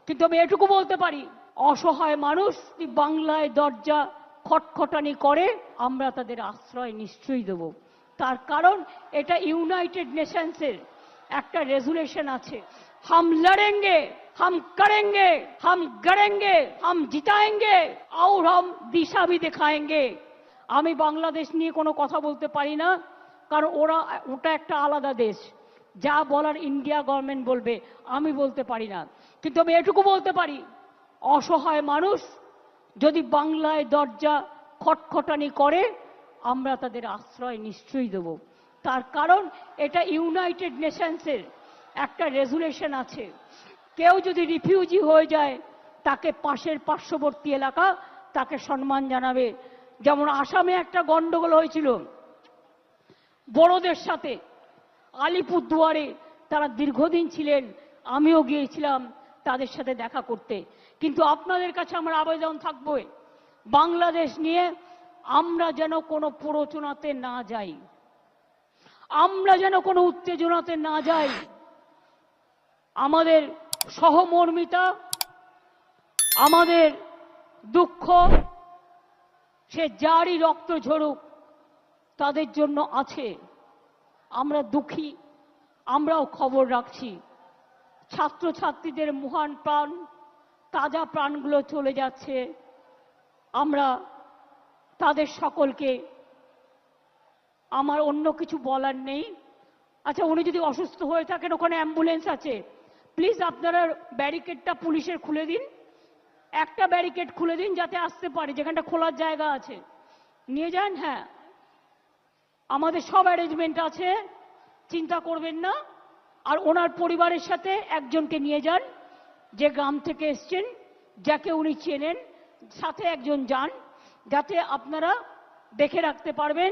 কিন্তু আমি এটুকু বলতে পারি, অসহায় মানুষ বাংলায় দরজা খটখটানি করে, আমরা তাদের আশ্রয় নিশ্চয়ই দেব। তার কারণ এটা ইউনাইটেড নেশনসের একটা রেজুলেশন আছে, हम लड़ेंगे, हम करेंगे, हम गड़ेंगे, हम जिताएंगे और हम दिशा भी दिखाएंगे। আমি বাংলাদেশ নিয়ে কোনো কথা বলতে পারি না, কারণ ওটা একটা আলাদা দেশ, যা বলার ইন্ডিয়া গভর্নমেন্ট বলবে, আমি বলতে পারি না। কিন্তু আমি এটুকু বলতে পারি, অসহায় মানুষ যদি বাংলায় দরজা খটখটানি করে, আমরা তাদের আশ্রয় নিশ্চয়ই দেব। তার কারণ এটা ইউনাইটেড নেশনসের একটা রেজুলেশন আছে, কেউ যদি রিফিউজি হয়ে যায় তাকে পাশের পার্শ্ববর্তী এলাকা তাকে সম্মান জানাবে। যেমন আসামে একটা গন্ডগোল হয়েছিল বড়দের সাথে, আলিপুরদুয়ারে তারা দীর্ঘদিন ছিলেন, আমিও গিয়েছিলাম তাদের সাথে দেখা করতে। কিন্তু আপনাদের কাছে আমার আবেদন থাকবে, বাংলাদেশ নিয়ে আমরা যেন কোনো প্ররোচনাতে না যাই, আমরা যেন কোনো উত্তেজনাতে না যাই। আমাদের সহমর্মিতা, আমাদের দুঃখ, সে যারই রক্ত ঝরুক তাদের জন্য আছে। আমরা দুঃখী, আমরাও খবর রাখছি। ছাত্রছাত্রীদের মহান প্রাণ, তাজা প্রাণগুলো চলে যাচ্ছে। আমরা তাদের সকলকে, আমার অন্য কিছু বলার নেই। আচ্ছা, উনি যদি অসুস্থ হয়ে থাকেন, ওখানে অ্যাম্বুলেন্স আছে, প্লিজ আপনারা ব্যারিকেডটা পুলিশের খুলে দিন, একটা ব্যারিকেড খুলে দিন যাতে আসতে পারে, যেখানটা খোলার জায়গা আছে নিয়ে যান। হ্যাঁ, আমাদের সব অ্যারেঞ্জমেন্ট আছে, চিন্তা করবেন না। আর ওনার পরিবারের সাথে একজনকে নিয়ে যান, যে গ্রাম থেকে এসছেন, যাকে উনি চেনেন, সাথে একজন যান, যাতে আপনারা দেখে রাখতে পারবেন।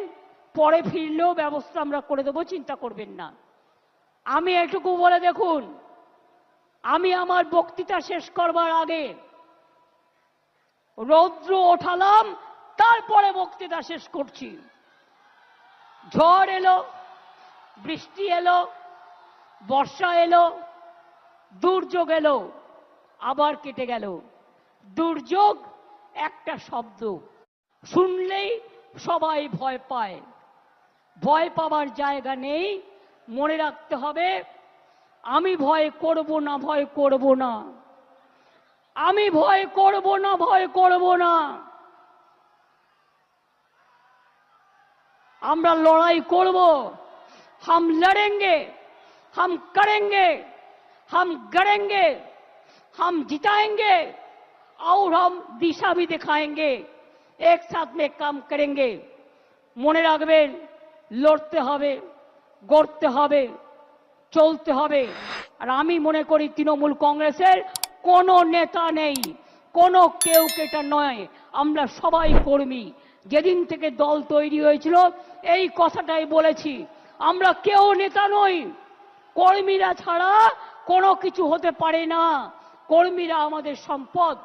পরে ফিরলেও ব্যবস্থা আমরা করে দেবো, চিন্তা করবেন না। আমি এটুকু বলে দেখুন, আমি আমার বক্তৃতা শেষ করবার আগে রৌদ্র ওঠালাম, তারপরে বক্তৃতা শেষ করছি। ঝড় এলো, বৃষ্টি এলো, বর্ষা এলো, দুর্যোগ এলো, আবার কেটে গেল। দুর্যোগ একটা শব্দ, শুনলেই সবাই ভয় পায়। ভয় পাবার জায়গা নেই, মনে রাখতে হবে, আমি ভয় করব না, ভয় করব না, আমি ভয় করব না, ভয় করব না। আমরা লড়াই করব। हम लड़ेंगे, हम करेंगे, हम गड़ेंगे, हम जिताएंगे और हम दिशा भी दिखाएंगे। एक साथ में काम करेंगे। মনে রাখবেন, লড়তে হবে, গড়তে হবে, চলতে হবে। আর আমি মনে করি তৃণমূল কংগ্রেসের কোনো নেতা নেই, কোনো কেউ কেটা নয়, আমরা সবাই কর্মী। যেদিন থেকে দল তৈরি হয়েছিল এই কথাটাই বলেছি, আমরা কেউ নেতা নই, কর্মীরা ছাড়া কোনো কিছু হতে পারে না। কর্মীরা আমাদের সম্পদ।